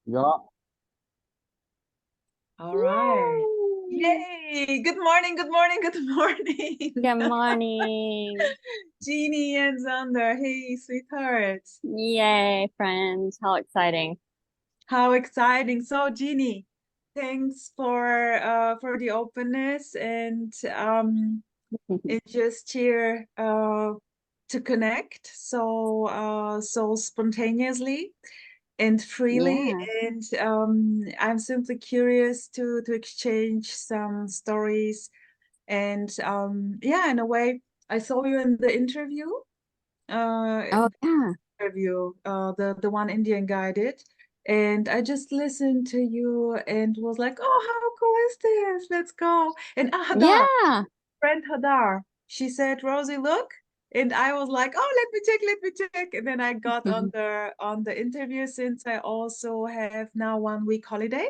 Ja, All right. Yay! Yay! Good morning, good morning, good morning. Good morning. Jeannie and Xander. Hey, sweethearts. Yay, friends. How exciting. How exciting. So, Jeannie, thanks for the openness and just here to connect so spontaneously and freely. Yeah. And I'm simply curious to exchange some stories. And yeah, in a way, I saw you in the uh, Oh, yeah. the one Indian guy did. And I just listened to you and was like, oh, how cool is this? Let's go. And Hadar, Yeah. friend Hadar, she said, Rosie, look. And I was like, oh, let me check. And then I got on the interview since I also have now 1 week holiday.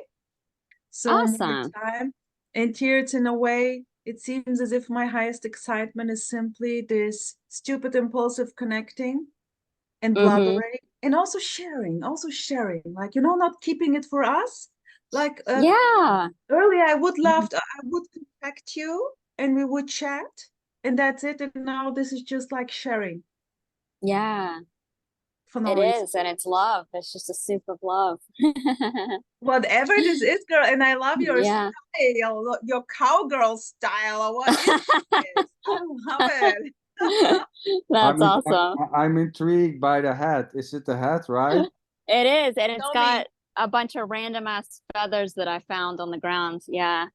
So more Awesome. time. And here it's in a way, it seems as if my highest excitement is simply this stupid impulsive connecting and Mm-hmm. blabbering and also sharing, like, not keeping it for us. Like Yeah. earlier, I would Mhm. love to, I would contact you and we would chat and that's it. And now this is just like sharing Yeah. for no It reason. is. And it's love. It's just a soup of love. Whatever this is, girl, and I love your Yeah. style, your cowgirl style, or what is this? I love it. That's awesome. I'm intrigued by the hat. Is it the hat, right? It is. And it's Tell got me. a bunch of random ass feathers that I found on the ground. Yeah.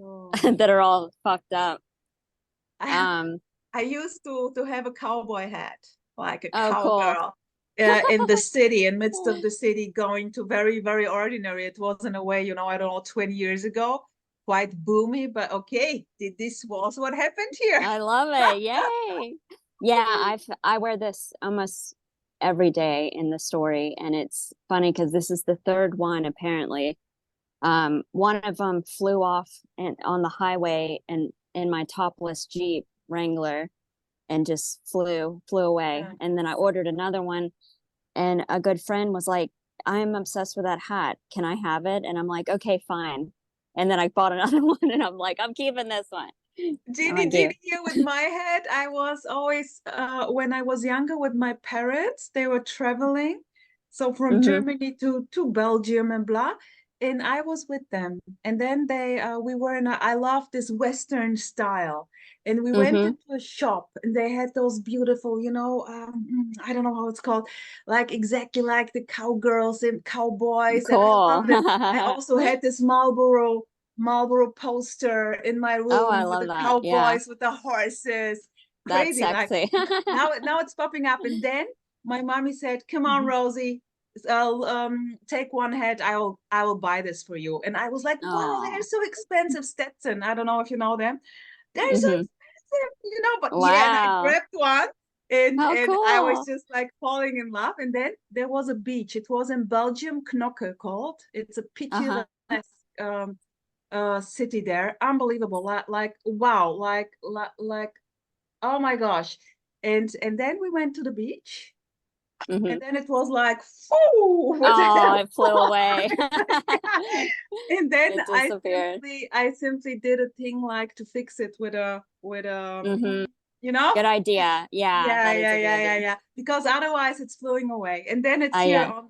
Oh. That are all fucked up. I, Um, I used to have a cowboy hat, like a oh, cool. cowgirl, in the city, in midst of the city, going to very, very ordinary. It was in a way, I don't know, 20 years ago, quite boomy, but okay, this was what happened here. I love it. Yay. Yeah, I wear this almost every day in the story, and it's funny because this is the third one apparently. One of them flew off and on the highway and in my topless Jeep Wrangler and just flew away. Yeah. And then I ordered another one, and a good friend was like, "I'm obsessed with that hat. Can I have it?" And I'm like, "Okay, fine." And then I bought another one, and I'm like, "I'm keeping this one." I'm like, Genie "You." here with my head. I was always, when I was younger with my parents, they were traveling. So from Mm-hmm. Germany to Belgium and blah. And I was with them. And then we were I love this Western style. And we went Mm-hmm. into a shop and they had those beautiful, I don't know how it's called, like exactly like the cowgirls and cowboys. And I Cool. loved it. I also had this Marlboro poster in my Oh, I room with love the that. Yeah, cowboys with the horses. that's Crazy. Like sexy. now it's popping up. And then my mommy said, come on, Rosie, I'll take one head. I will buy this for you. And I was like, wow, they're Oh. so expensive. Stetson. I don't know if you know them. They're so Hmm. expensive, but yeah, and I Wow. grabbed one and How and I was cool. just like falling in love. And then there was a beach. It was in Belgium, Knokke called. It's a Uh-huh. picturesque um city there. Unbelievable. Like wow, like oh my gosh. And then we went to the beach. And Hmm. then it was like, oh, what the Oh, hell? it flew away. And then It I disappeared. simply I simply did a thing like to fix it with Hmm. you know? Good idea. Yeah, Yeah, that is yeah, a good yeah, yeah, idea. yeah. Because otherwise it's flowing away. And then it's here Yeah. on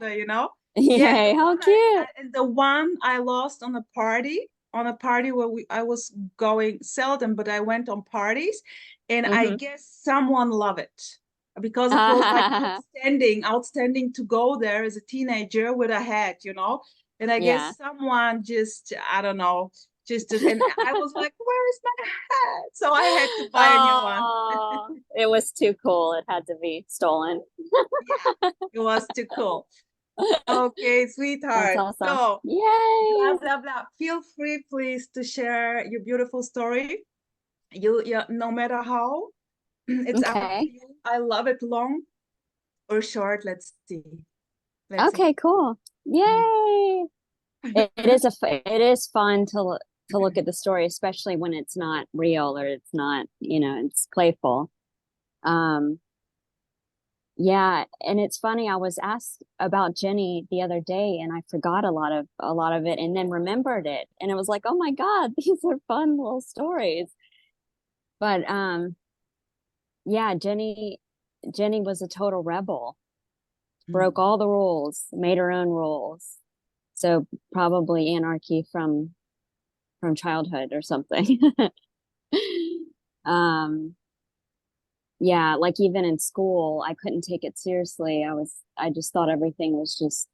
yeah, Yay, how cute. and the one I lost on a party where I was going seldom, but I went on parties, and I Hmm. guess someone loved it because it was like outstanding to go there as a teenager with a hat. And I Yeah. guess someone just, I don't know, and I was like, where is my hat? So I had to buy a new one. Oh, it was too cool. It had to be stolen. Yeah, it was too cool. Okay, That's sweetheart. awesome. So, blah, Yay. blah, blah. Feel free, please, to share your beautiful story. No matter how, it's up to Okay. you. I love it long or short. Let's see. Let's see. Okay, cool. Yay. It is fun to look at the story, especially when it's not real or it's not, it's playful. Um, Yeah, and it's funny, I was asked about Jenny the other day and I forgot a lot of it and then remembered it. And it was like, oh my God, these are fun little stories. But yeah, Jenny was a total rebel, broke all the rules, made her own rules. So probably anarchy from childhood or something. Um, yeah, like even in school, I couldn't take it seriously. I just thought everything was just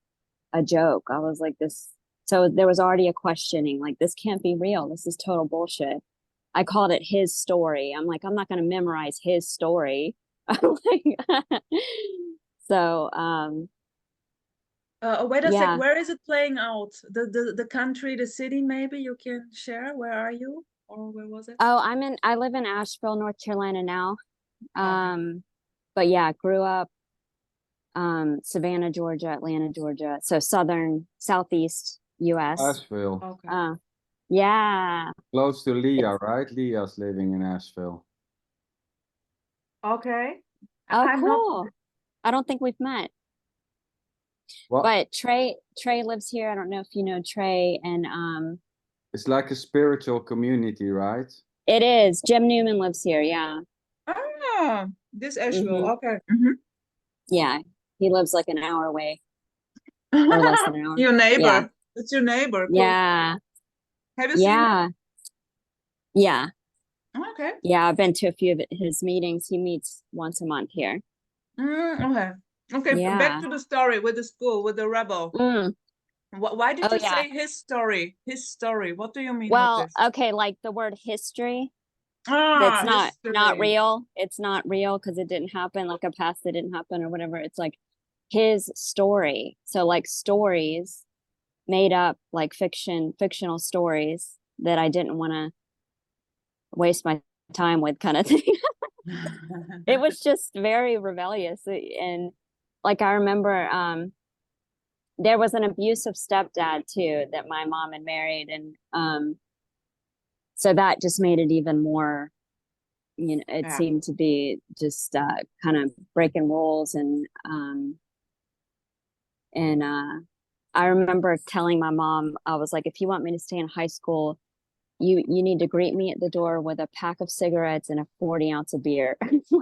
a joke. I was like this. So there was already a questioning, like, this can't be real. This is total bullshit. I called it his story. I'm like, I'm not going to memorize his story. I'm like, so, Wait a sec. yeah. Where is it playing out? The country, the city? Maybe you can share. Where are you, or where was it? Oh, I live in Asheville, North Carolina now. Okay. But yeah, grew up, Savannah, Georgia, Atlanta, Georgia. So southeast US. Asheville. Okay. Yeah. Close to Leah, It's right? Leah's living in Asheville. Okay. oh I'm not. cool. I don't think we've met. What? But Trey lives here. I don't know if you know Trey, and It's like a spiritual community, right? it is. Jim Newman lives here. Yeah. Ah, this Asheville. Hmm. Okay. Yeah. He lives like an hour away or less than an hour. Your Yeah. neighbor. It's your neighbor. Cool. Yeah. Have you seen him? Yeah. Yeah. Okay. Yeah. I've been to a few of his meetings. He meets once a month here. Okay. Okay. Back Yeah. to the story with the school, with the rebel. Mm. Why did Oh you yeah. say his story? His story. What do you mean with Well, this? okay, like the word history, that's Ah, not history. real. It's not real because it didn't happen, like a past that didn't happen or whatever. It's like his story. So like stories made up, like fictional stories that I didn't want to waste my time with, kind of thing. It was just very rebellious. And like I remember there was an abusive stepdad too that my mom had married, and so that just made it even more, it Yeah. seemed to be just kind of breaking rules. And I remember telling my mom, I was like, if you want me to stay in high school, you need to greet me at the door with a pack of cigarettes and a 40 ounce of beer.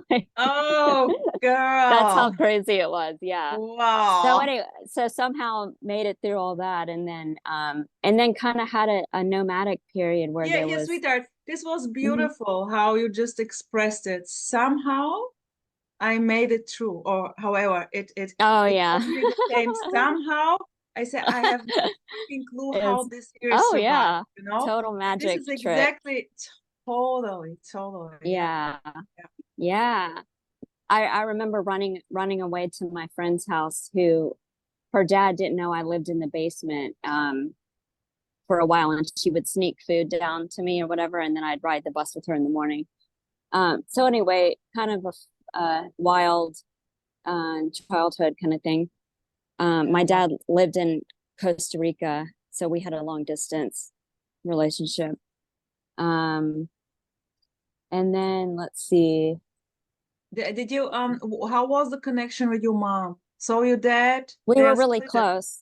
Like, Oh, that's how girl. crazy it was. Yeah. So Wow. anyway, so somehow made it through all that, and then kind of had a nomadic period where Yeah, there yeah, was. sweetheart. This was Mhm. beautiful how you just expressed it. Somehow I made it through, or however, Oh it yeah. took me the same. Somehow I said I have no fucking clue how It's this year oh survived, yeah, you know? total This magic is trick. exactly totally, yeah. Yeah. Yeah. Yeah. I remember running away to my friend's house, who her dad didn't know I lived in the basement for a while, and she would sneak food down to me or whatever, and then I'd ride the bus with her in the morning. So anyway, kind of a wild childhood kind of thing. My dad lived in Costa Rica, so we had a long distance relationship. Um, and then let's see. Did you how was the connection with your mom? So your dad, We they were are really split up. close.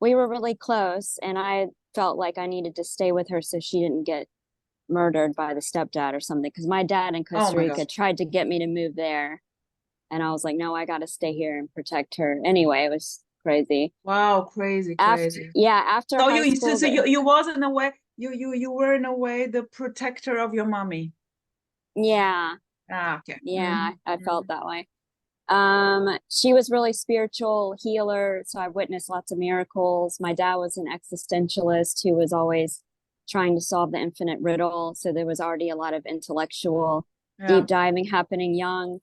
We were really close, and I felt like I needed to stay with her so she didn't get murdered by the stepdad or something. Because my dad in Oh Costa my God. Rica tried to get me to move there, and I was like, no, I got to stay here and protect her. Anyway, it was crazy. Wow, crazy, After, crazy. yeah, after So high you school, you was in a way you were in a way the protector of your mommy. yeah, Ah, okay. yeah, I felt Mhm. that way. She was really spiritual healer, so I witnessed lots of miracles. My dad was an existentialist who was always trying to solve the infinite riddle, so there was already a lot of intellectual deep Yeah, diving happening young.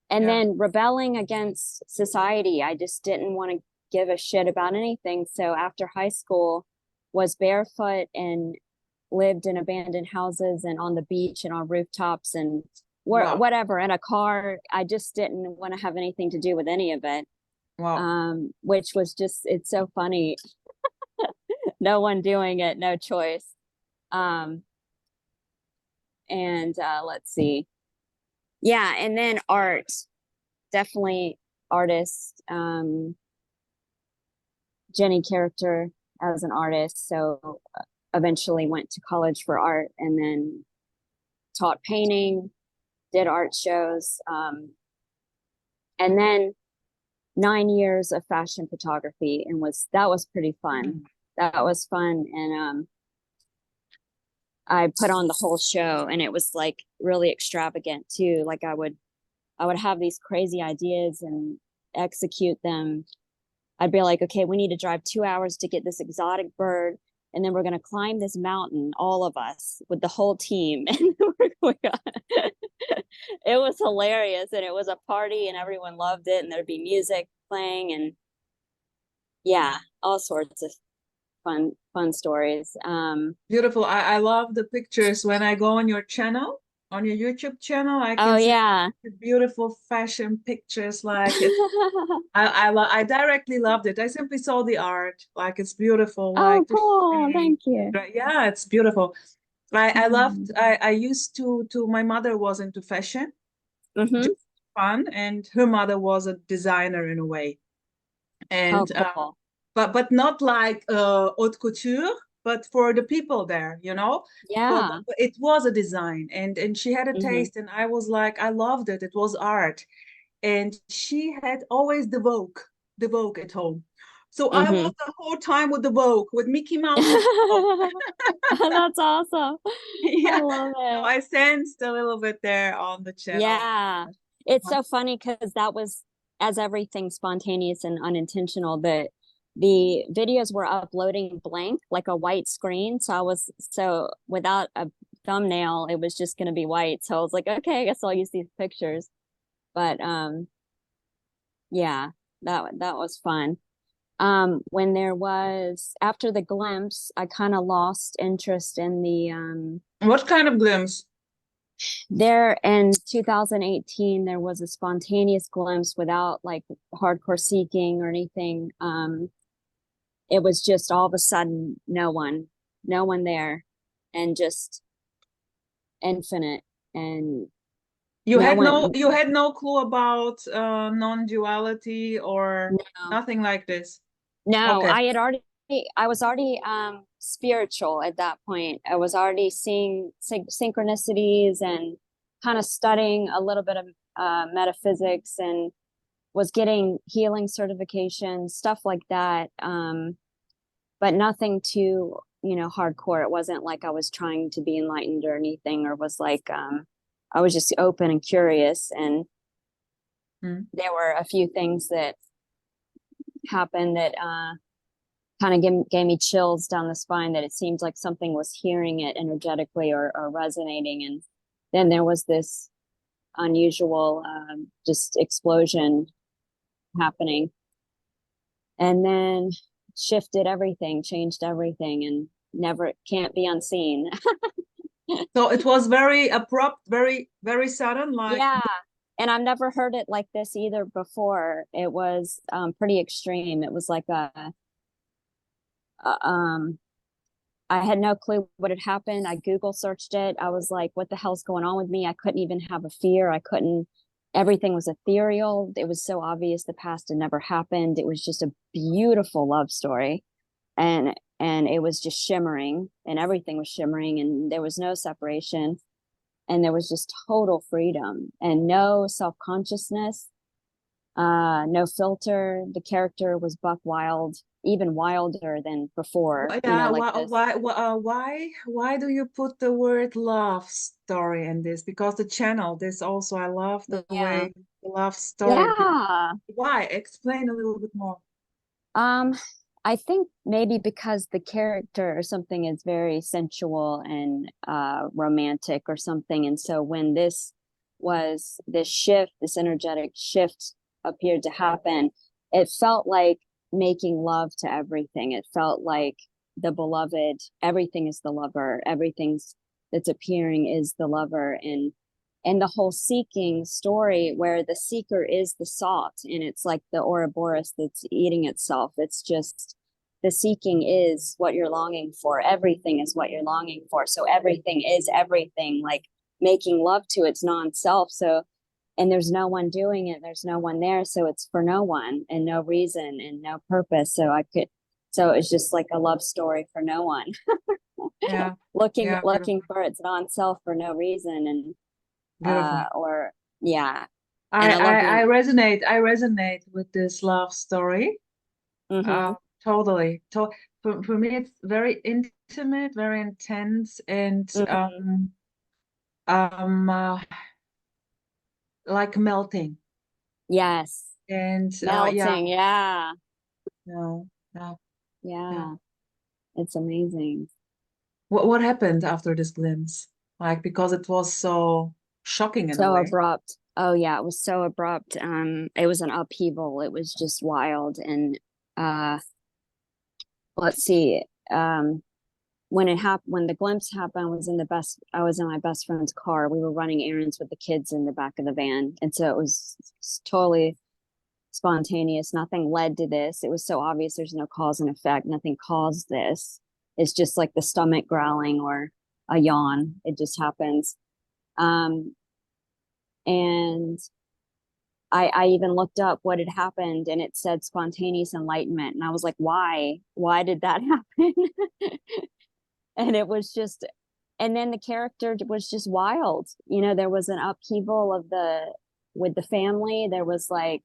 And yeah. then rebelling against society. I just didn't want to give a shit about anything. So after high school, was barefoot and lived in abandoned houses and on the beach and on rooftops and Wow, whatever, in a car. I just didn't want to have anything to do with any of it. wow. Which was just, it's so funny. No one doing it, no choice. Um, and let's see. Yeah, and then art, definitely artist, Jenny character as an artist. So eventually went to college for art and then taught painting, did art shows, and then 9 years of fashion photography, and that was pretty fun. That was fun. And I put on the whole show, and it was like really extravagant too. Like I would have these crazy ideas and execute them. I'd be like, okay, we need to drive 2 hours to get this exotic bird, and then we're going to climb this mountain, all of us with the whole team. And it was hilarious, and it was a party, and everyone loved it, and there'd be music playing, and yeah, all sorts of fun stories. Beautiful. I love the pictures when I go on your channel, on your YouTube channel. I can see yeah, beautiful fashion pictures. Like I directly loved it. I simply saw the art. Like it's beautiful. Like cool. Thank you. yeah, it's beautiful. I loved. I used to. My mother was into fashion, just fun, and her mother was a designer in a way. And cool. but not like haute couture, but for the people there, Yeah. but it was a design, and she had a taste, and I was like, I loved it. It was art. And she had always the Vogue at home. So I was the whole time with the Vogue, with Mickey Mouse. That's awesome. Yeah. I love it. So I sensed a little bit there on the channel. Yeah. It's so funny because that was, as everything spontaneous and unintentional, the videos were uploading blank, like a white screen. So without a thumbnail, it was just going to be white. So I was like, okay, I guess I'll use these pictures. But yeah, that was fun. When there was, after the glimpse, I kind of lost interest in the What kind of glimpse? There in 2018, there was a spontaneous glimpse without like hardcore seeking or anything. It was just all of a sudden, no one there, and just infinite. And you had no clue about non-duality or nothing like this. No, Okay. I was already spiritual at that point. I was already seeing synchronicities and kind of studying a little bit of metaphysics, and was getting healing certifications, stuff like that. But nothing too, hardcore. It wasn't like I was trying to be enlightened or anything, or was like, I was just open and curious. And there were a few things that happened that kind of gave me chills down the spine, that it seemed like something was hearing it energetically or resonating. And then there was this unusual just explosion happening, and then shifted everything, changed everything, and never can't be unseen. So it was very abrupt, very, very sudden, like. Yeah. And I've never heard it like this either before. It was pretty extreme. It was like I had no clue what had happened. I Google searched it. I was like, what the hell's going on with me? I couldn't even have a fear. Everything was ethereal. It was so obvious the past had never happened. It was just a beautiful love story. And it was just shimmering, and everything was shimmering, and there was no separation, and there was just total freedom and no self-consciousness, no filter. The character was buck wild, even wilder than before. Yeah, why do you put the word love story in this? Because the channel, this also, I love the way the love story. Yeah. Why? Explain a little bit more. I think maybe because the character or something is very sensual and romantic or something. And so when this energetic shift appeared to happen, it felt like making love to everything. It felt like the beloved, everything is the lover, that's appearing is the lover. And the whole seeking story, where the seeker is the sought, and it's like the Ouroboros that's eating itself. It's just, the seeking is what you're longing for. Everything is what you're longing for. So everything is everything, like making love to its non-self. So, and there's no one doing it, there's no one there, so it's for no one and no reason and no purpose. So it's just like a love story for no one. Yeah. looking Yeah. looking for its non-self for no reason. And Beautiful. or yeah. I, And I love I being resonate with this love story. mhm. Totally. For me, it's very intimate, very intense, and Mhm. um like melting. Yes. And yeah, Melting. Yeah. no, no, yeah. Yeah. It's amazing. What happened after this glimpse? Like, because it was so shocking in a So way. abrupt. Oh yeah, it was so abrupt. It was an upheaval. It was just wild. And uh let's see. When the glimpse happened, I was in my best friend's car. We were running errands with the kids in the back of the van. And so it was totally spontaneous. Nothing led to this. It was so obvious there's no cause and effect. Nothing caused this. It's just like the stomach growling or a yawn. It just happens. Um, and I even looked up what had happened, and it said spontaneous enlightenment. And I was like, why? Why did that happen? And it was just, and then the character was just wild. There was an upheaval with the family. There was like,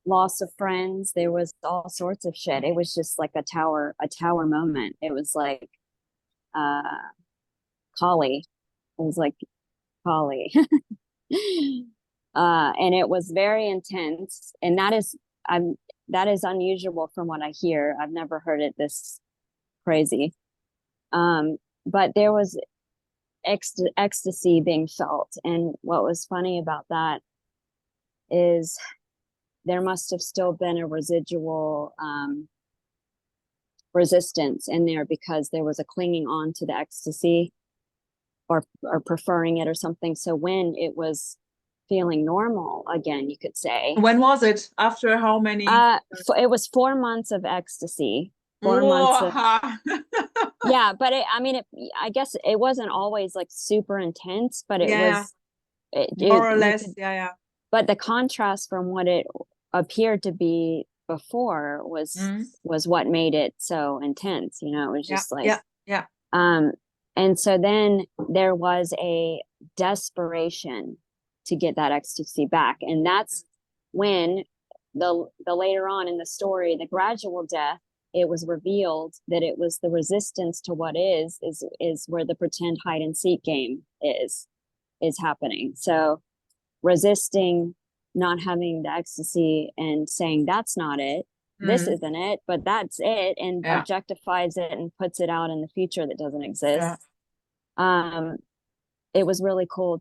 loss of friends. There was all sorts of shit. It was just like a tower moment. It was like, uh, Kali. It was like Kali. And it was very intense. And that is unusual from what I hear. I've never heard it this crazy. But there was ecstasy being felt. And what was funny about that is there must have still been a residual resistance in there, because there was a clinging on to the ecstasy, or preferring it or something. So when it was feeling normal again, you could say, When was it? After how many? it was 4 months of ecstasy, 4 months of Whoa. yeah. But I guess it wasn't always like super intense, but it Yeah, was more or you less. could, Yeah, yeah. but the contrast from what it appeared to be before Mm. was what made it so intense. It was Yeah, just like, yeah, yeah. and so then there was a desperation to get that ecstasy back. And that's when the later on in the story, the gradual death, it was revealed that it was the resistance to what is where the pretend hide and seek game is happening. So resisting not having the ecstasy and saying that's not it, this Mm. isn't it, but that's it, and Yeah, objectifies it and puts it out in the future that doesn't exist. yeah. um it was really cool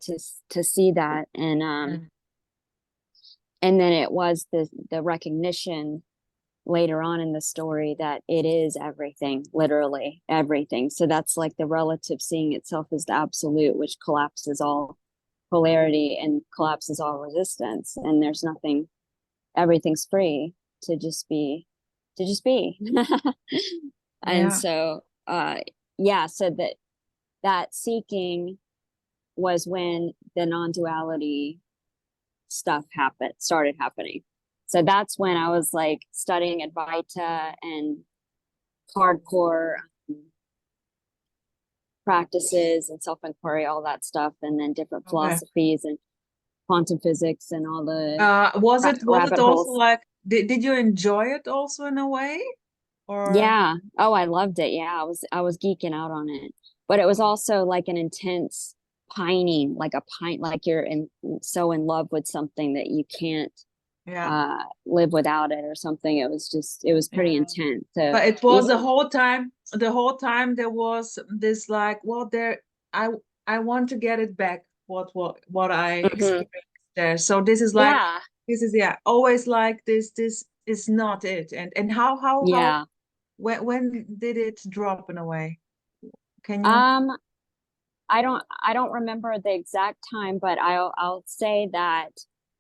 to see that. Mm. And then it was the recognition later on in the story that it is everything, literally everything. So that's like the relative seeing itself as the absolute, which collapses all polarity and collapses all resistance, and there's nothing, everything's free to just be, and Yeah. so yeah, so that seeking was when the non-duality stuff started happening. So that's when I was like studying Advaita and hardcore practices and self-inquiry, all that stuff, and then different Okay. philosophies and quantum physics and all the Was it rabbit also holes. like, did you enjoy it also in a way? Or Yeah. Oh, I loved it. Yeah, I was geeking out on it. But it was also like an intense pining, like like you're so in love with something that you can't yeah, live without it or something. It was pretty yeah. intense. So But it was even the whole time there was this like, well, I I want to get it back, what I mhm. experienced there. So this is like, Yeah. yeah, always like this is not it. And how Yeah. when did it drop in a way? Can you? Um, I don't remember the exact time, but I'll say that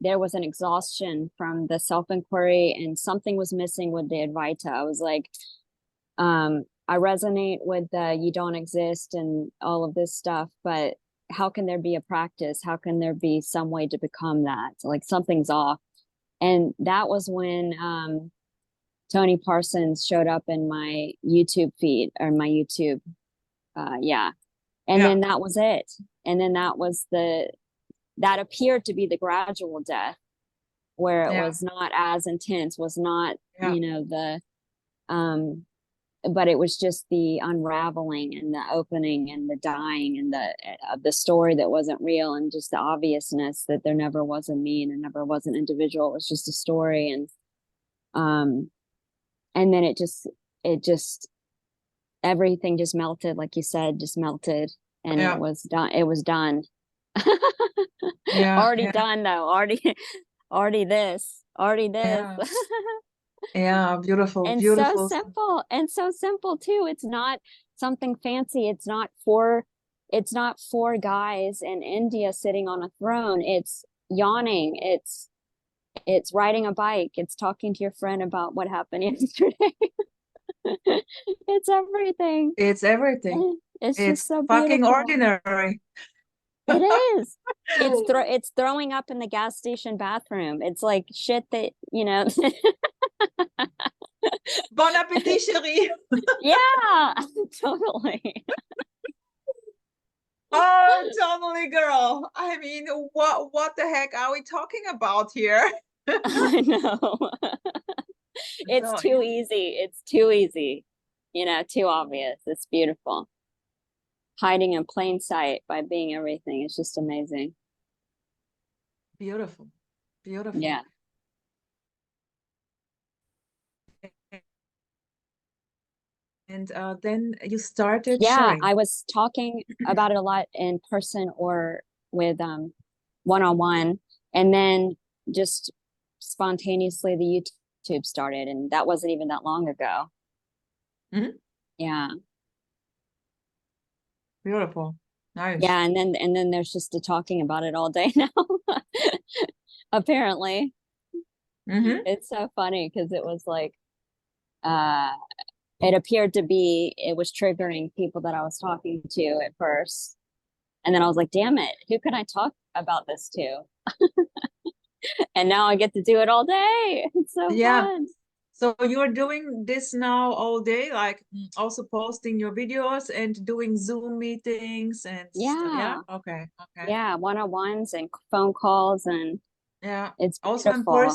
there was an exhaustion from the self-inquiry, and something was missing with the Advaita. I was like, I resonate with the you don't exist and all of this stuff, but how can there be a practice? How can there be some way to become that? Like something's off. And that was when Tony Parsons showed up in my YouTube feed, or my YouTube. Yeah. And then that was it. And then that was that appeared to be the gradual death, where it was not as intense, was not, you know, but it was just the unraveling and the opening and the dying and the story that wasn't real, and just the obviousness that there never was a me and there never was an individual. It was just a story. And then it just everything just melted, like you said, just melted, and it was done. It was done. Already done though. Already this. Yeah, beautiful, And beautiful. so simple too. It's not something fancy. It's not four guys in India sitting on a throne. It's yawning. It's riding a bike. It's talking to your friend about what happened yesterday. It's everything. It's everything. It's It's just so fucking beautiful. ordinary. It is. It's throwing up in the gas station bathroom. It's like shit that, you know. Bon appetit, chérie. Yeah, totally. Oh, totally, girl. I mean, what the heck are we talking about here? I know. It's too easy. It's too easy. You know, too obvious. It's beautiful. Hiding in plain sight by being everything. It's just amazing. Beautiful. Beautiful. Yeah. And then you started sharing. sharing. I was talking about it a lot in person or with one-on-one, and then just spontaneously the YouTube started, and that wasn't even that long ago. Yeah. Beautiful. Nice. Yeah, and then there's just talking about it all day now. Apparently. It's so funny because it was like it appeared to be, it was triggering people that I was talking to at first. And then I was like, damn it, who can I talk about this to? And now I get to do it all day. It's so fun. So you're doing this now all day, like also posting your videos and doing Zoom meetings and stuff. Yeah. Okay. Yeah, one-on-ones and phone calls, and it's also beautiful.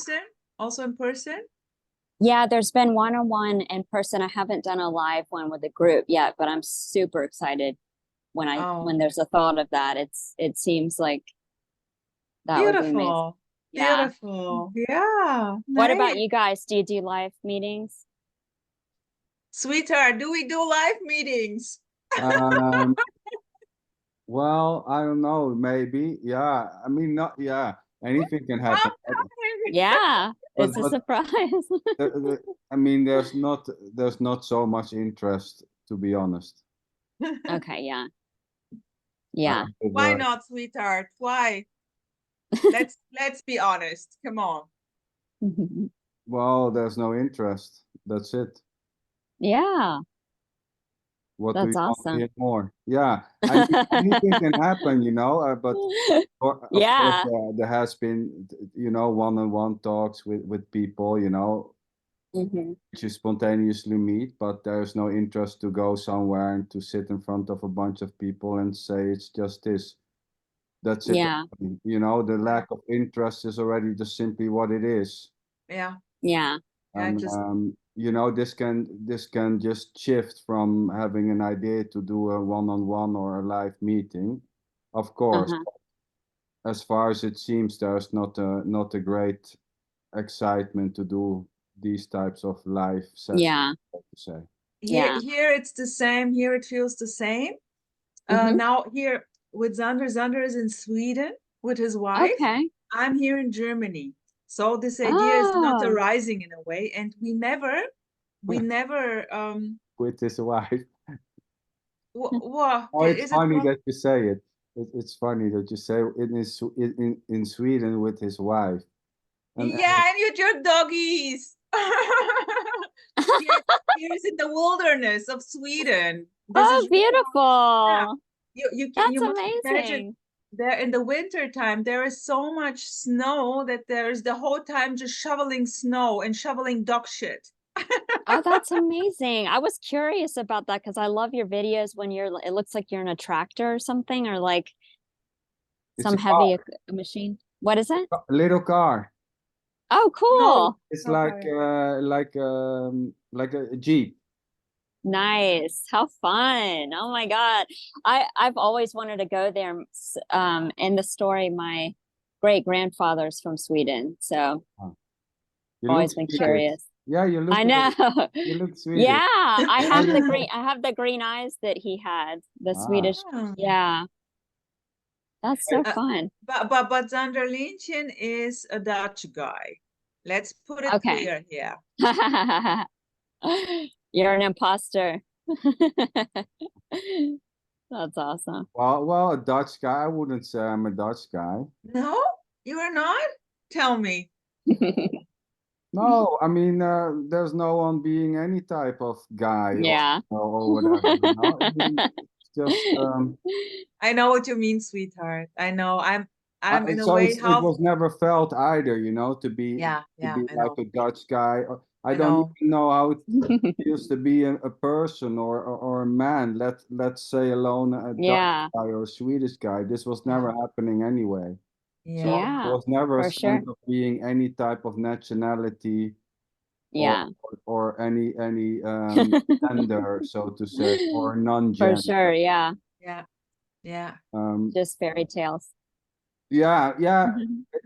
Also in person. Yeah, there's been one-on-one in person. I haven't done a live one with a group yet, but I'm super excited when there's a thought of that. It seems like that would be amazing. Yeah. Beautiful. Yeah. What about you guys? Do you do live meetings? Sweetheart, do we do live meetings? Well, I don't know, maybe. Yeah. I mean, not, yeah. Anything can happen. Yeah. It's a surprise. I mean, there's not so much interest, to be honest. Okay, yeah. Yeah. Why not, sweetheart? Why? Let's be honest. Come on. Well, there's no interest. That's it. Yeah. What That's do you awesome. want to hear more? Yeah. I mean, anything can happen, you know, but of course, there has been, you know, one-on-one talks with people, you know, which you spontaneously meet, but there's no interest to go somewhere and to sit in front of a bunch of people and say it's just this. That's it. Yeah. You know, the lack of interest is already just simply what it is. Yeah. Yeah. And you know, this can just shift from having an idea to do a one-on-one or a live meeting. Of course, as far as it seems, there's not a great excitement to do these types of live sessions. Yeah. To say. Here it's the same. Here it feels the same. Now here with Zander is in Sweden with his wife. Okay. I'm here in Germany. So this idea is not arising in a way, and we never with his wife. What? It's funny that you say it. It's funny that you say it in Sweden with his wife. And with your doggies. Here's in the wilderness of Sweden. This is beautiful. That's must imagine amazing. there in the winter time, there is so much snow that there's the whole time just shoveling snow and shoveling dog shit. Oh, that's amazing. I was curious about that because I love your videos when it looks like you're in a tractor or something, or like It's a some car, heavy machine. What is it? a little car. Oh, No, cool. It's no fire. like a Jeep. Nice. How fun. Oh my God. I've always wanted to go there. In the story, my great grandfather's from Sweden, so Oh, you look always been Swedish. curious. Yeah, you look I know. you look Swedish. Yeah, I I have the look- green I have the green eyes that he had, the Ah, Swedish. Ah. Yeah, that's so fun. But Sander is a Dutch guy. Let's put it Okay. clear here. You're an imposter. That's awesome. well, a Dutch guy. I wouldn't say I'm a Dutch guy. No, you are not? Tell me. No, I mean, there's no one being any type of guy Yeah. or whatever. You know? I mean, it's just I know what you mean, sweetheart. I know. I'm in a so way it half. was never felt either, you know, to be Yeah, I like know. a Dutch guy. I I don't know. even know how it feels to be a person or a man. Let's say alone a Dutch Yeah. guy or a Swedish guy. This was Yeah. never happening anyway. So Yeah. there Yeah, was never a for sure. sense of being any type of nationality Yeah, or any gender, so to say, or for non-gender. sure. Yeah, Yeah. Yeah. just fairy tales. Yeah,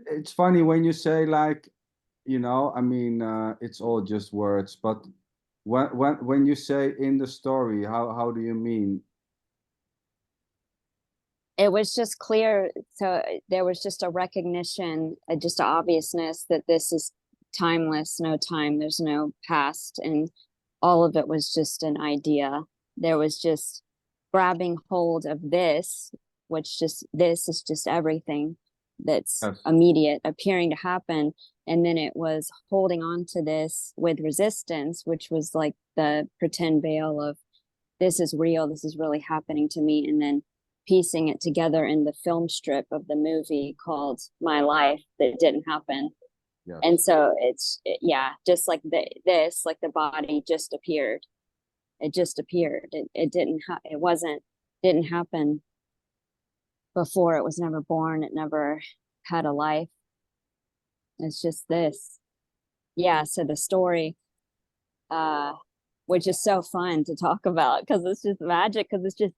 it's funny when you say like, you know, I mean, it's all just words, but when you say in the story, how do you mean? It was just clear. So there was just a recognition, just an obviousness that this is timeless, no time, there's no past. And all of it was just an idea. There was just grabbing hold of this, this is just everything that's Yes. immediate appearing to happen. And then it was holding on to this with resistance, which was like the pretend veil of this is real, this is really happening to me. And then piecing it together in the film strip of the movie called My Life that didn't happen. Yes. And so just like this, like the body just appeared. It just appeared. It didn't happen before. It was never born. It never had a life. It's just this. Yeah. So the story, which is so fun to talk about because it's just magic, because it's just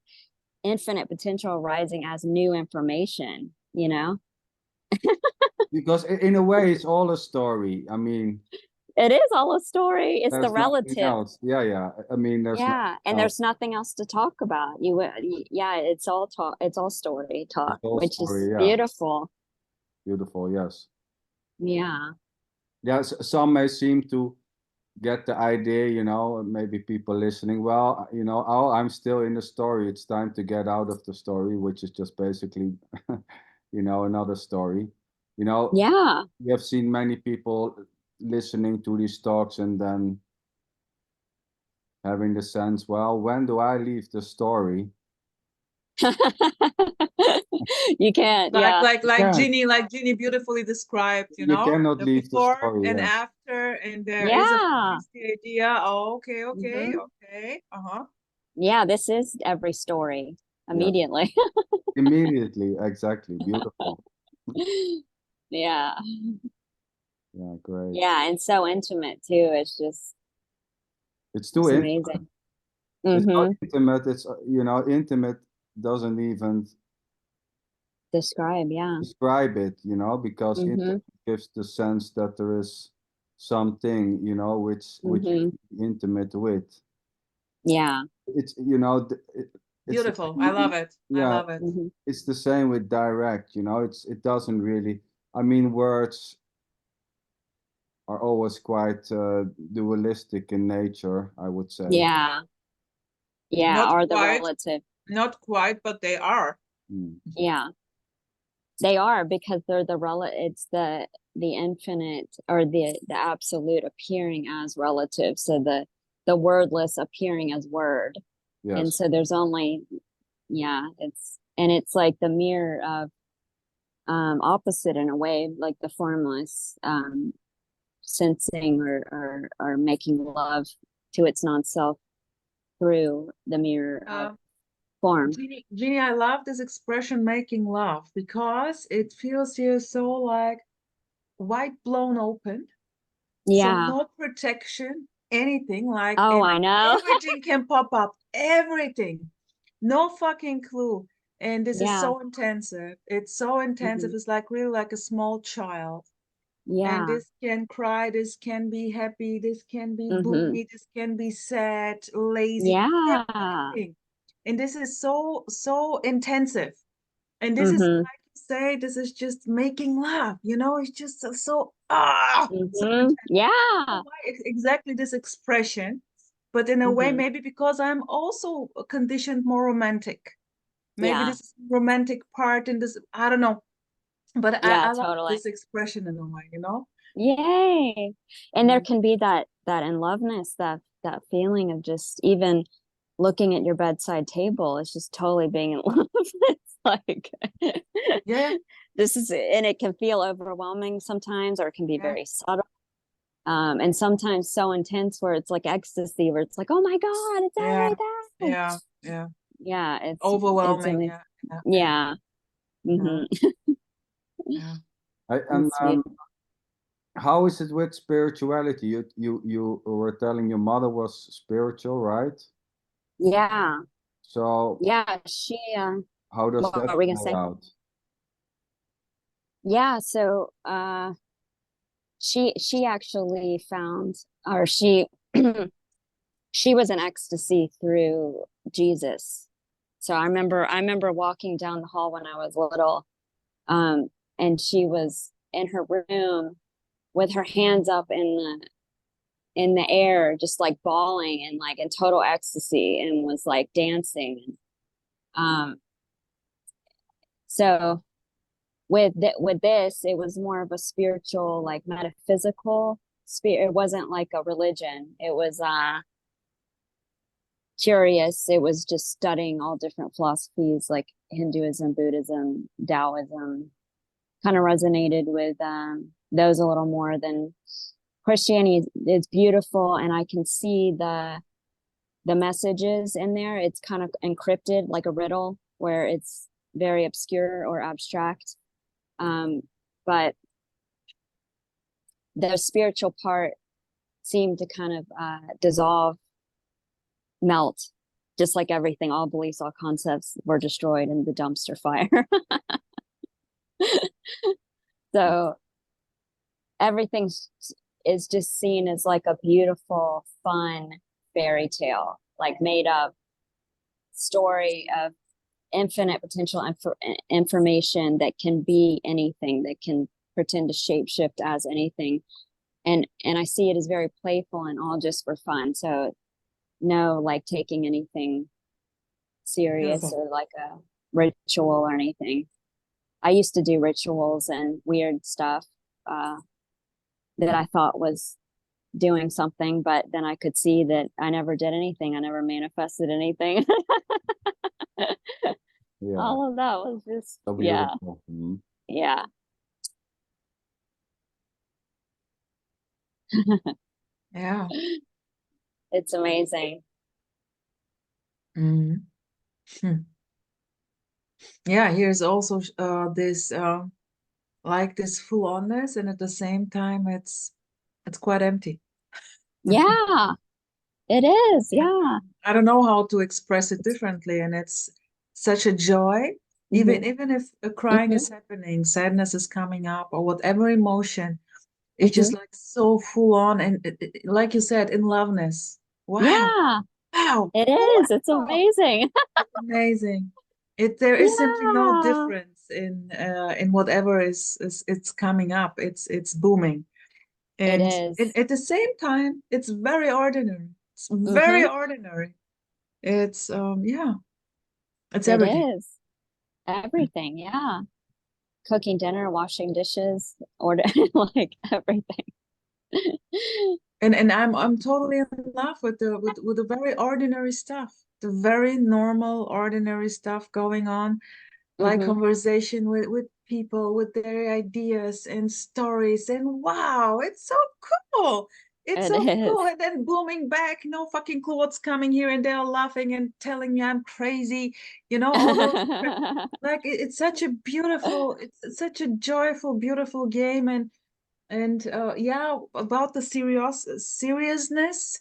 infinite potential rising as new information, you know? Because in a way, it's all a story. I mean, It is all a story. It's the there's nothing relative. else. Yeah. I mean, there's Yeah, and else. there's nothing else to talk about. Yeah, it's all talk. It's all story talk, all which story, is yeah. beautiful. Beautiful, yes. Yeah. Yes, some may seem to get the idea, you know, maybe people listening, well, you know, oh, I'm still in the story. It's time to get out of the story, which is just basically, you know, another story. You know, Yeah. we have seen many people listening to these talks and then having the sense, well, when do I leave the story? You can't. Yeah. Like Ginny beautifully described, you You know, cannot the leave the before story, and yes. after, and there is Yeah. the idea. Oh, okay. Mhm. Okay. Uh-huh. Yeah, this is every story immediately. Immediately, exactly. Beautiful. Yeah. Yeah, great. Yeah, and so intimate too. It's just It's too it's intimate. amazing. It's not Mm-hmm. intimate. It's, you know, intimate doesn't even Describe, yeah. describe it, you know, because Mm-hmm. it gives the sense that there is something, you know, which Mm-hmm. you're intimate with. Yeah. It's, you know, it's Beautiful. I love it. I yeah, love it. Mm-hmm. it's the same with direct, you know, it doesn't really, I mean, words are always quite dualistic in nature, I would say. Yeah. Yeah, Not or the quite. relative. Not quite, but they are. Yeah. They are, because they're it's the infinite, or the absolute appearing as relative. So the wordless appearing as word. Yes. And so there's only Yeah, it's like the mirror of opposite in a way, like the formless, sensing or making love to its non-self through the mirror of form. Ginny, I love this expression, making love, because it feels here so like wide blown open. Yeah. So no protection, anything, like I know. everything can pop up, everything. No fucking clue. And this is so intensive. It's so intensive. It's like really like a small child. Yeah. And this can cry, this can be happy, this can be boomy, this can be sad, lazy, everything. And this is so intensive. And this is like you say, this is just making love, you know, it's just so so yeah. Exactly this expression. But in a way, maybe because I'm also conditioned more romantic. Maybe this is romantic part in this, I don't know. But I love this expression in a way, you know? Yay. And there can be that in loveness, that feeling of just even looking at your bedside table, it's just totally being in love. It's like this is, and it can feel overwhelming sometimes, or it can be very subtle. And sometimes so intense where it's like ecstasy, where it's like, oh my God, it's everything. Yeah, it's overwhelming. How is it with spirituality? You were telling your mother was spiritual, right? Yeah. So she how does that play out? Yeah, so she actually found, or she she was in ecstasy through Jesus. So I remember walking down the hall when I was little, and she was in her room with her hands up in the air, just like bawling and like in total ecstasy, and was like dancing. So with this, it was more of a spiritual, like metaphysical spirit. It wasn't like a religion. It was curious. It was just studying all different philosophies like Hinduism, Buddhism, Taoism. Kind of resonated with those a little more than Christianity. Is beautiful, and I can see the messages in there. It's kind of encrypted like a riddle, where it's very obscure or abstract. But the spiritual part seemed to kind of dissolve, melt, just like everything. All beliefs, all concepts were destroyed in the dumpster fire. So everything is just seen as like a beautiful, fun fairy tale, like made up story of infinite potential information that can be anything, that can pretend to shapeshift as anything. And I see it as very playful and all just for fun. So no like taking anything serious or like a ritual or anything. I used to do rituals and weird stuff that I thought was doing something, but then I could see that I never did anything. I never manifested anything. All of that was just so beautiful. Yeah. Yeah. It's amazing. Yeah, here's also this like this full onness, and at the same time it's quite empty. Yeah, it is. Yeah. I don't know how to express it differently, and it's such a joy. Even if a crying is happening, sadness is coming up, or whatever emotion, it's just like so full on, and like you said, in loveness. Wow. Yeah. Wow. It is. It's amazing. It's amazing. There is simply no difference in whatever is it's coming up. It's booming. And it is. at the same time, it's very ordinary. It's very ordinary. It's it's everything. It is. Everything, yeah. Cooking dinner, washing dishes, order like everything. And I'm totally in love with the very ordinary stuff, the very normal, ordinary stuff going on, like conversation with people, with their ideas and stories, and wow, it's so cool. It's It so is. cool. And then booming back, no fucking clue what's coming here, and they're laughing and telling me I'm crazy, all those like it's such a beautiful, it's such a joyful, beautiful game. And yeah, about the seriousness.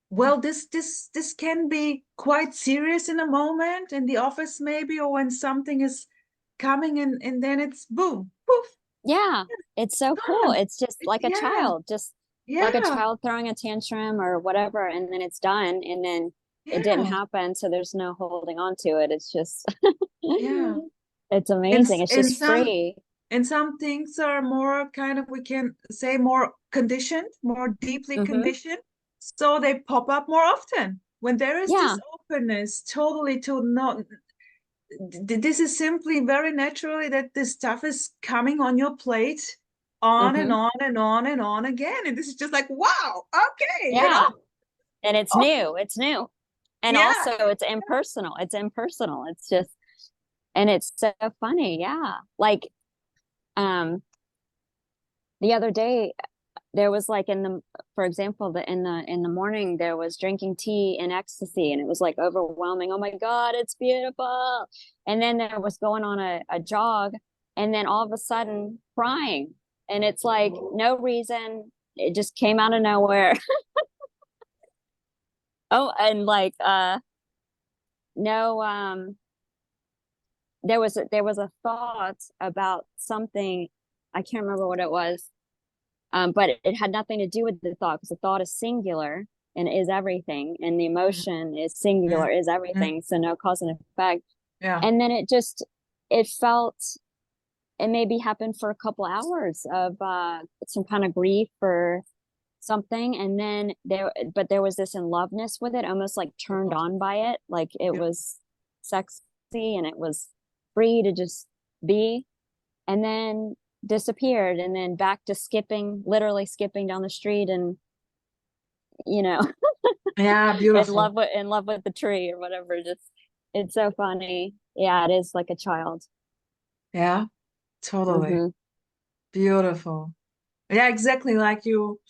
Well, this can be quite serious in a moment in the office, maybe, or when something is coming, and then it's boom, poof. Yeah, it's so cool. It's just like a child, just like a Yeah, child throwing a tantrum or whatever, and then it's done, and then it didn't yeah, happen, so there's no holding on to it. It's just yeah. it's And amazing. It's and just some free. and some things are more kind of, we can say, more conditioned, more deeply conditioned, so they pop up more often when there is Yeah. this openness, totally, to not. This is simply very naturally that this stuff is coming on your plate on and on and on and on again, and this is just like, wow, okay, Yeah. And it's Oh, new. It's new. And yeah, also it's impersonal. It's impersonal. It's just, and it's so funny. Yeah. Like, the other day there was like for example, in the morning there was drinking tea in ecstasy, and it was like overwhelming. Oh my God, it's beautiful. And then there was going on a jog, and then all of a sudden crying. And it's like no reason. It just came out of nowhere. Oh, and like no there was a thought about something. I can't remember what it was. But it had nothing to do with the thought, because the thought is singular and is everything, and the emotion is singular, is everything. So no cause and effect. yeah, And then it felt, it maybe happened for a couple hours of some kind of grief or something, and then there was this in loveness with it, almost like turned on by it, like it was sexy and it was free to just be, and then disappeared, and then back to literally skipping down the street, and yeah, beautiful. in love with the tree or whatever. Just, it's so funny. Yeah, it is like a child. Yeah, totally beautiful. Yeah, exactly like you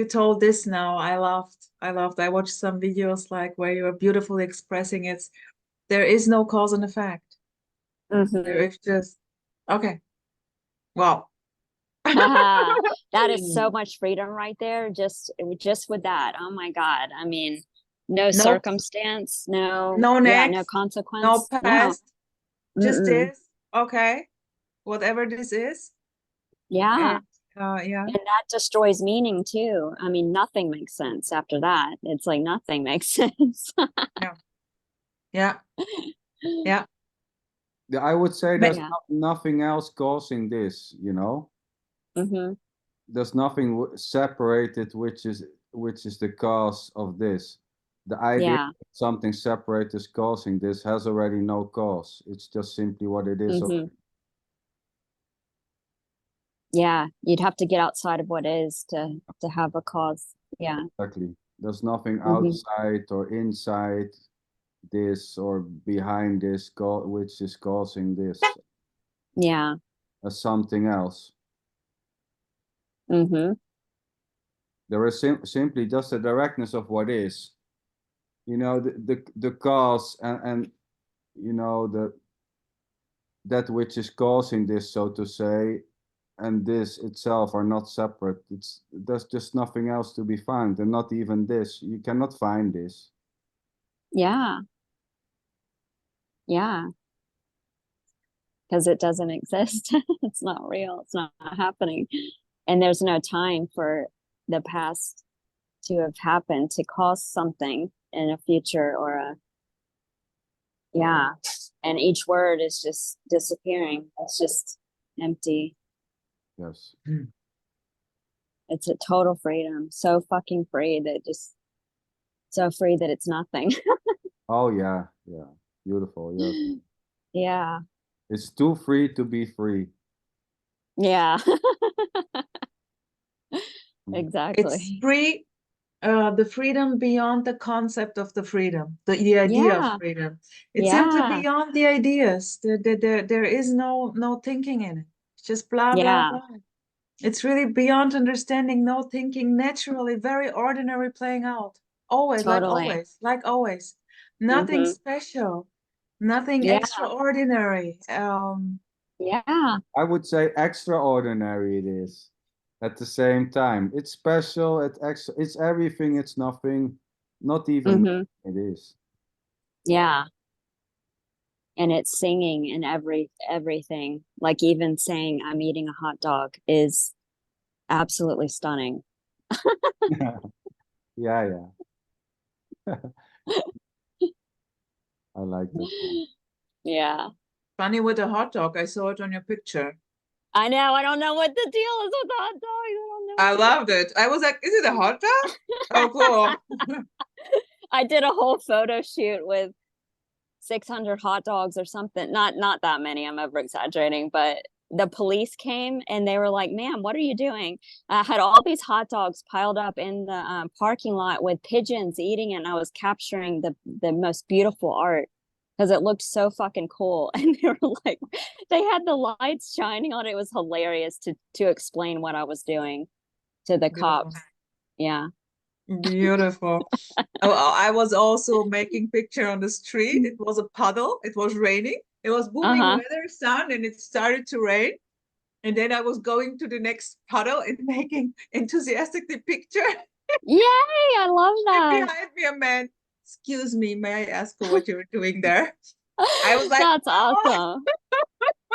told this now. I loved. I watched some videos like where you are beautifully expressing it. There is no cause and effect. There is just, okay. Well, That is so much freedom right there, just with that. Oh my God. I mean, no no, circumstance, no no next, no consequence, no. past, just this. Okay, whatever this is. Yeah. And yeah, And that destroys meaning too. I mean, nothing makes sense after that. It's like nothing makes sense. yeah, yeah, yeah. Yeah, I would say there's Yeah. nothing else causing this, Mm-hmm. There's nothing separated, which is the cause of this. The idea Yeah. that something separate is causing this has already no cause. It's just simply what it is. Yeah. You'd have to get outside of what is to have a cause. Yeah. Exactly. There's nothing outside or inside this or behind this, which is causing this. Yeah. As something else. Mm-hmm. There is simply just the directness of what is. The cause and that which is causing this, so to say, and this itself are not separate. There's just nothing else to be found, and not even this. You cannot find this. Yeah. Yeah. Because it doesn't exist. It's not real. It's not happening. And there's no time for the past to have happened to cause something in a future or yeah. And each word is just disappearing. It's just empty. Yes. It's a total freedom. So fucking free that just so free that it's nothing. Oh yeah, yeah. Beautiful. Yes. Yeah. It's too free to be free. Yeah. Exactly. It's free, the freedom beyond the concept of the freedom, the idea of freedom. It's simply beyond the ideas. There is no thinking in it. It's just blah, blah, blah. It's really beyond understanding, no thinking, naturally, very ordinary playing out. Always, like always. Nothing special, nothing extraordinary. I would say extraordinary it is at the same time. It's special, it's everything, it's nothing, not even it is. Yeah. And it's singing and everything. Like even saying I'm eating a hot dog is absolutely stunning. Yeah. I like that one. Yeah. Funny with a hot dog. I saw it on your picture. I know. I don't know what the deal is with the hot dog. I loved it. I was like, is it a hot dog? Oh, cool. I did a whole photo shoot with 600 hot dogs or something. Not that many. I'm over exaggerating, but the police came and they were like, ma'am, what are you doing? I had all these hot dogs piled up in the parking lot with pigeons eating it. And I was capturing the most beautiful art because it looked so fucking cool. And they were like, they had the lights shining on it. It was hilarious to explain what I was doing to the cops. Yeah. Beautiful. I was also making picture on the street. It was a puddle. It was raining. It was booming weather, sun, and it started to rain. And then I was going to the next puddle and making enthusiastically picture. Yay! I love that. And behind me, a man. Excuse me, may I ask for what you were doing there? I was like, that's awesome.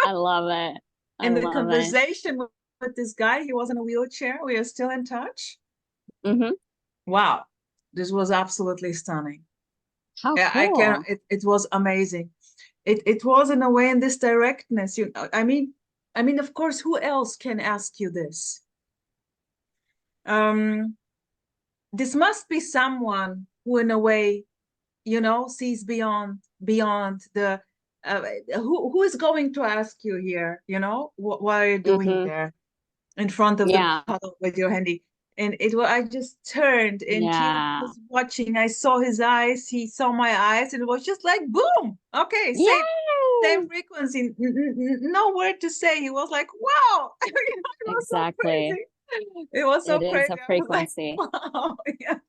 I love it. And the conversation with this guy, he was in a wheelchair. We are still in touch. Wow, this was absolutely stunning. How cool. It was amazing. It was in a way in this directness. I mean, of course, who else can ask you this? This must be someone who, in a way, sees beyond the. Who is going to ask you here? What are you doing there, in front of the puddle with your handy? And I just turned and he was watching. I saw his eyes. He saw my eyes, and it was just like boom. Okay, same frequency. No word to say. He was like, "Wow!" It was exactly. So crazy. It was so crazy. It is a frequency. Like, wow, yeah.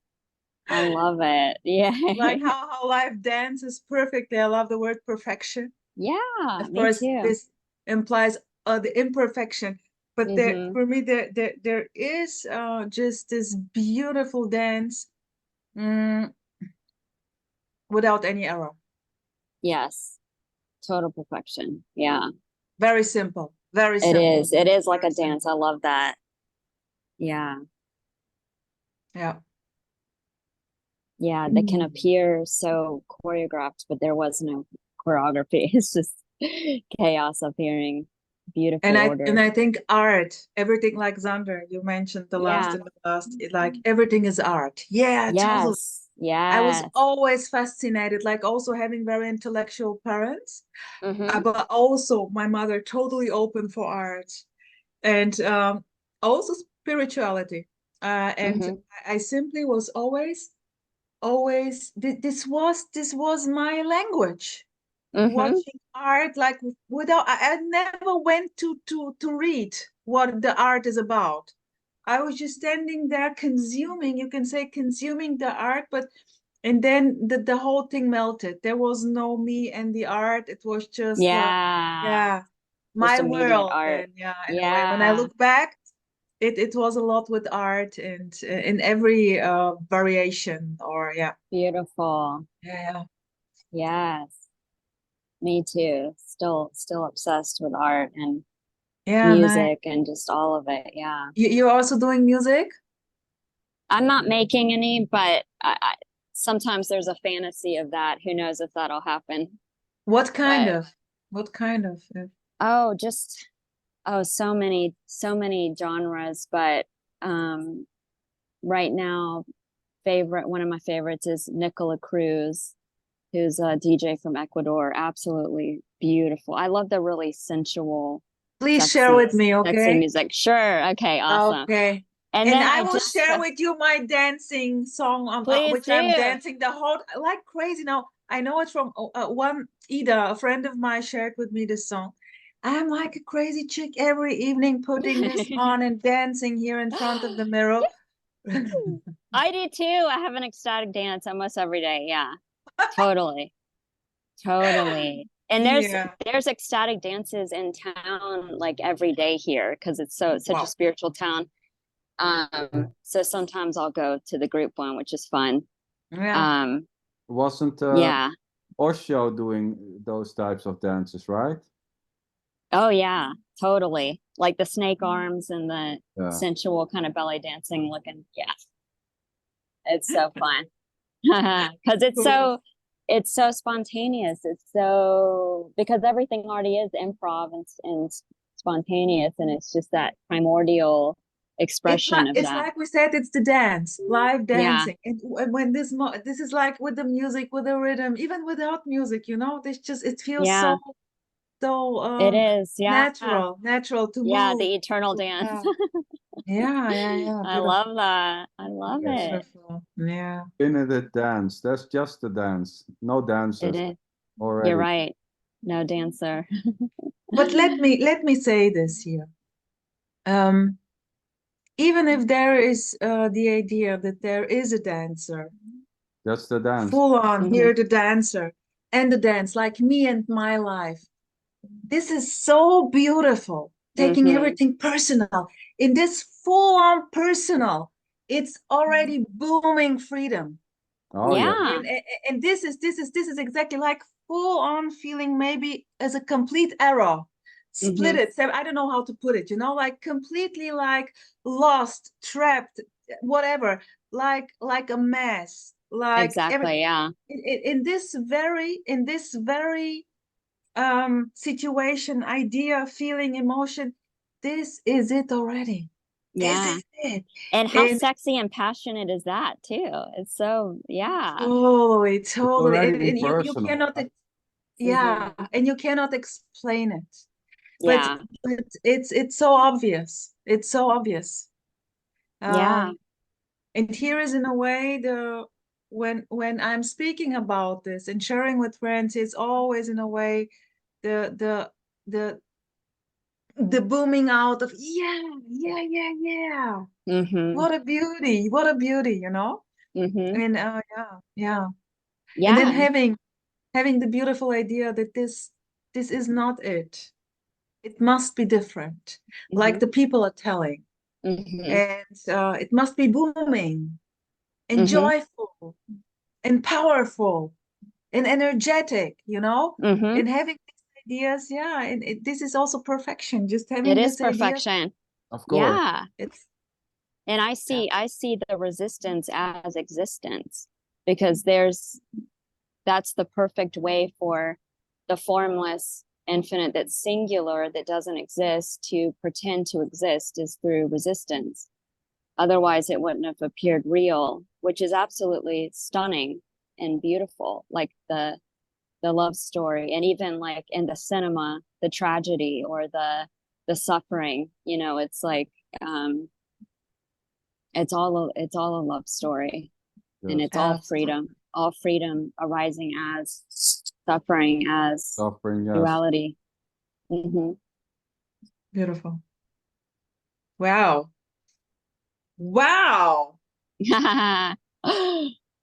I love it. Yeah. Like how life dances perfectly. I love the word perfection. Yeah, of course, too. This implies the imperfection. But for me, there is just this beautiful dance without any error. Yes, total perfection. Yeah, very simple. Very simple. It is like a dance. I love that. Yeah. They can appear so choreographed, but there was no choreography. It's just chaos appearing. Beautiful order. And I think art, everything, like Sander, you mentioned the last, like everything is art. Yeah, totally. I was always fascinated, like also having very intellectual parents, but also my mother totally open for art, and also spirituality. And I simply was always this was my language. Watching art, like without I never went to read what the art is about. I was just standing there consuming, you can say consuming the art, and then the whole thing melted. There was no me and the art. It was just my world. Art. And in a way, when I look back, it was a lot with art and in every variation or beautiful. Yes. Me too. Still obsessed with art and music and just all of it. Yeah. You're also doing music? I'm not making any, but I sometimes there's a fantasy of that. Who knows if that'll happen? What kind of? Oh, just so many genres. But right now, one of my favorites is Nicola Cruz, who's a DJ from Ecuador. Absolutely beautiful. I love the really sensual. Please share with me, okay? Sexy music. Sure. Okay. Awesome. Okay. And I will share with you my dancing song on which I'm dancing the whole like crazy. Now I know it's from one Ida, a friend of mine, shared with me this song. I'm like a crazy chick every evening putting this on and dancing here in front of the mirror. I do too. I have an ecstatic dance almost every day. Yeah, totally. Totally. And there's ecstatic dances in town like every day here because it's such a spiritual town. So sometimes I'll go to the group one, which is fun. Yeah. Wasn't Osho doing those types of dances, right? Oh yeah, totally. Like the snake arms and the sensual kind of belly dancing looking. Yeah. It's so fun. Because it's so spontaneous. It's so because everything already is improv and spontaneous, and it's just that primordial expression of it's that. like we said, it's the dance, live dancing. And when this is like with the music, with the rhythm, even without music, you know, it feels so it is natural to move. The eternal dance. Yeah. I love that. I love it. Yeah. Infinite dance. That's just the dance. No dancers. It is. Already. You're right. No dancer. But let me say this here. Even if there is the idea that there is a dancer, that's the dance. Full on, here the dancer and the dance, like me and my life. This is so beautiful, taking everything personal. In this full on personal, it's already booming freedom. Oh yeah. And this is exactly like full on feeling maybe as a complete error. Split it. I don't know how to put it, you know, like completely like lost, trapped, whatever, like a mess. Like exactly, in this very situation, idea, feeling, emotion, this is it already. Yeah. This is it. And how sexy and passionate is that too? It's so totally. And you cannot and you cannot explain it. But it's so obvious. It's so obvious. And here is in a way when I'm speaking about this and sharing with friends, it's always in a way the booming out of what a beauty, you know. And and then having the beautiful idea that this is not it. It must be different, like the people are telling. And it must be booming and joyful and powerful and energetic, you know. And having these ideas, and this is also perfection. Just having this perfection. Of course. And I see the resistance as existence, because that's the perfect way for the formless infinite that's singular, that doesn't exist, to pretend to exist, is through resistance. Otherwise it wouldn't have appeared real, which is absolutely stunning and beautiful, like the love story, and even like in the cinema, the tragedy or the suffering, you know, it's like it's all a love story. And it's all freedom arising as suffering as duality. Beautiful. Wow.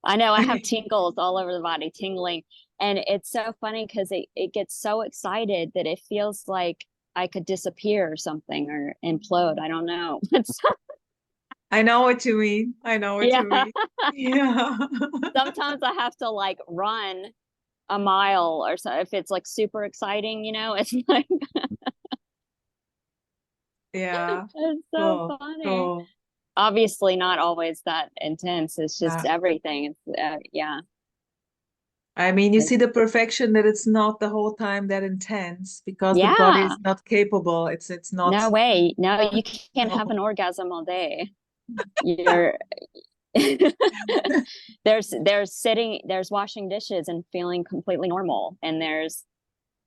I know, I have tingles all over the body, tingling. And it's so funny because it gets so excited that it feels like I could disappear or something, or implode. I don't know. I know what you mean. You mean. Yeah. Sometimes I have to like run a mile or so if it's like super exciting, you know. It's like it's so funny. Cool. Obviously not always that intense. It's just everything. It's I mean, you see the perfection that it's not the whole time that intense, because the body is not capable. It's not. No way. No, you can't have an orgasm all day. You're there's washing dishes and feeling completely normal, and there's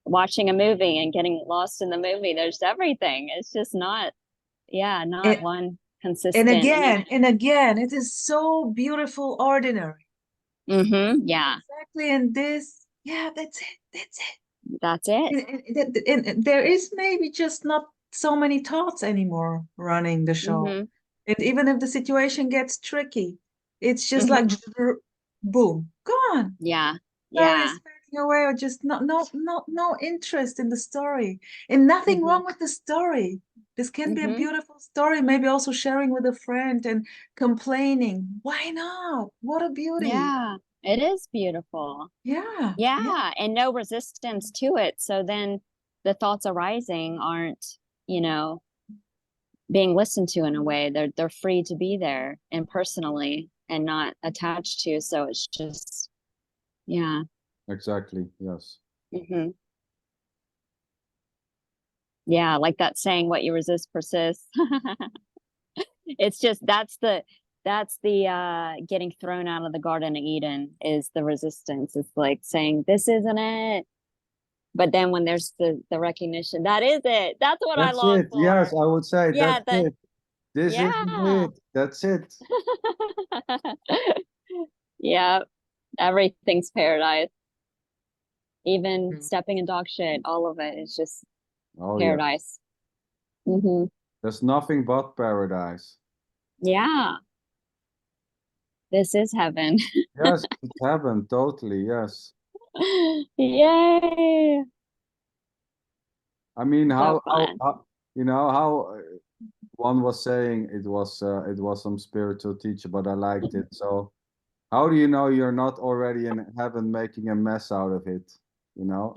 watching a movie and getting lost in the movie. There's everything. It's just not one consistent. And again, it is so beautiful, ordinary. Yeah. Exactly. And this, yeah, that's it. That's it. That's it. And there is maybe just not so many thoughts anymore running the show. And even if the situation gets tricky, it's just like boom, gone. Yeah. Story is fading away, or just no interest in the story. And nothing wrong with the story. This can be a beautiful story, maybe also sharing with a friend and complaining. Why not? What a beauty. Yeah, it is beautiful. Yeah. And no resistance to it. So then the thoughts arising aren't, you know, being listened to in a way. They're free to be there impersonally and not attached to. So it's just, yeah. Exactly. Yes. Yeah, like that saying, what you resist persists. It's just that's the getting thrown out of the Garden of Eden is the resistance. It's like saying, this isn't it. But then when there's the recognition, that is it. That's what I long for. Yes, I would say Yeah, that's it. This is it. That's it. Yeah, everything's paradise. Even stepping in dog shit, all of it is just paradise. Yeah. There's nothing but paradise. Yeah. This is heaven. Yes, it's heaven, totally, yes. Yay. I mean, how you know, how one was saying it was some spiritual teacher, but I liked it. So how do you know you're not already in heaven making a mess out of it? You know?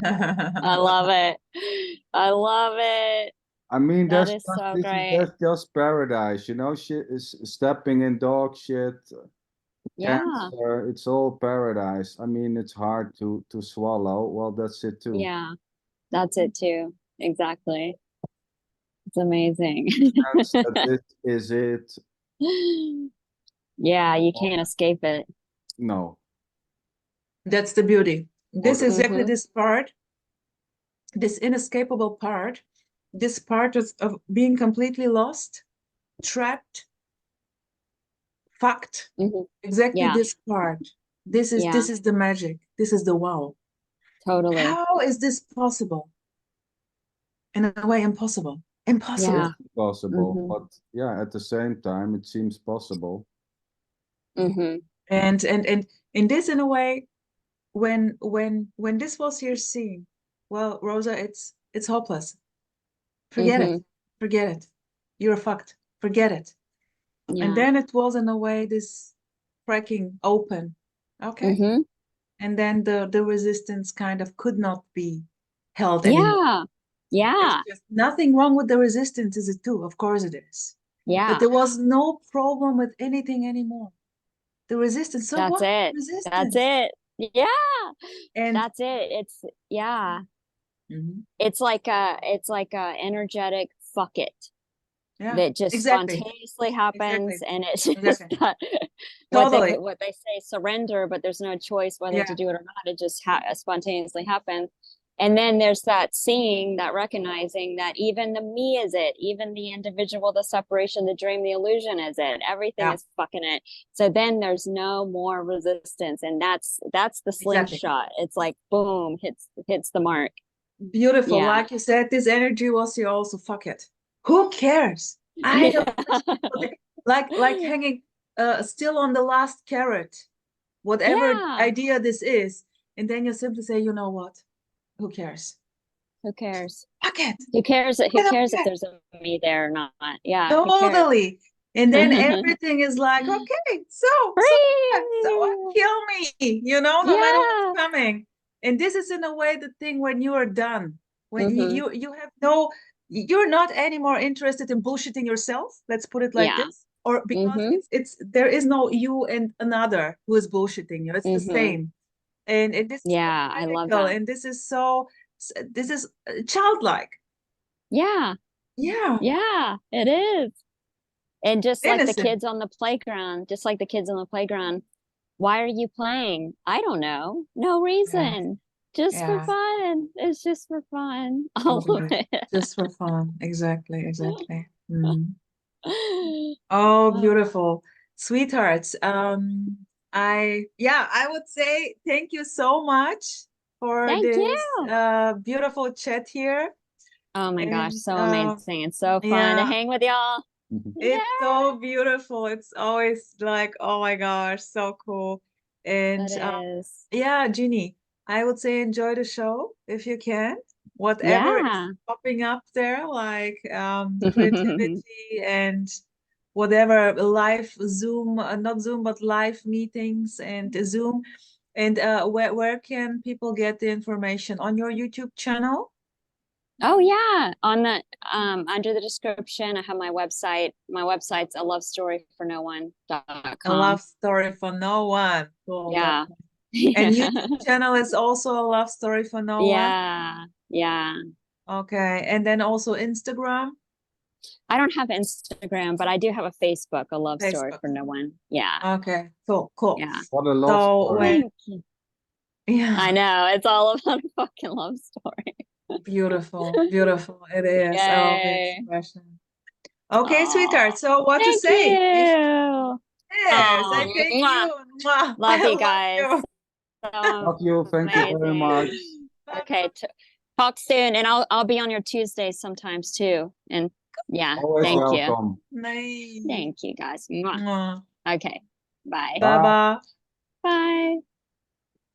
I love it. I love it. I mean, that is so great. That's just paradise, you know. Shit is stepping in dog shit, cancer. It's all paradise. I mean, it's hard to swallow. Well, that's it too. Yeah, that's it too. Exactly. It's amazing. This is it. Yeah, you can't escape it. No. That's the beauty. This exactly this part, this inescapable part, this part of being completely lost, trapped, fucked. Exactly this part. This is the magic. This is the wow. Totally. How is this possible? In a way, impossible. Impossible. Yeah. It's possible, but yeah, at the same time, it seems possible. And in this, in a way, when this was your scene, well, Rosa, it's hopeless. Forget it. Forget it. You're fucked. Forget it. Yeah. And then it was, in a way, this cracking open. Okay. And then the resistance kind of could not be held anymore. Yeah. There's just nothing wrong with the resistance, is it too? Of course it is. Yeah. But there was no problem with anything anymore. The resistance. So that's what? It. Resistance. That's it. Yeah. And that's it. It's It's like a energetic fuck it. That just spontaneously happens, and it's just what they say, surrender, but there's no choice whether to do it or not. It just spontaneously happens. And then there's that seeing, that recognizing that even the me is it, even the individual, the separation, the dream, the illusion is it. Everything is fucking it. So then there's no more resistance, and that's the slingshot. It's like boom, hits the mark. Beautiful. Like you said, this energy was here also. Fuck it. Who cares? I don't like hanging still on the last carrot, whatever idea this is, and then you simply say, you know what? Who cares? Who cares? Fuck it. Who cares? Who cares if there's a me there or not? Yeah. Totally. And then everything is like, okay, so kill me, you know, no matter what's coming. And this is, in a way, the thing when you are done, when you have you're not anymore interested in bullshitting yourself. Let's put it like this. Or because it's there is no you and another who is bullshitting you. It's the same. And this is I love that. And this is childlike. Yeah, it is. And just innocent. Like the kids on the playground, why are you playing? I don't know. No reason. Just for fun. It's just for fun. All of it. Just for fun. Exactly. Oh, beautiful. Sweethearts. I would say thank you so much for Thank this you. beautiful chat here. Oh my gosh, And so amazing. It's so fun to hang with y'all. it's so beautiful. It's always like, oh my gosh, so cool. And It is. yeah, Ginny, I would say enjoy the show if you can. Whatever Yeah. is popping up there, like creativity and whatever live Zoom, not Zoom, but live meetings and Zoom. And where can people get the information? On your YouTube channel? Oh yeah, on the under the description I have my website. My website's A love story for no one. Cool. Yeah. And YouTube channel is also a love story for no one. Yeah. Yeah. Okay. And then also Instagram. I don't have Instagram, but I do have a Facebook, a love story Facebook. for no one. Yeah. Okay. Cool. Cool. Yeah. What a love story. Thank you. Yeah. I know. It's all about a fucking love story. Beautiful. Beautiful. It is. I love the Yay. expression. Okay, Aw. sweetheart. So what to Thank say? you. Yes, I Aw, thank mwah. you. Mwah. Love I you guys. you. Love you. Thank you very much. Okay. Talk soon, and I'll be on your Tuesdays sometimes too. And yeah, Always thank welcome. you. Nice. Thank you guys. Mwah. Mwah. Okay. Bye. Bye bye. Bye.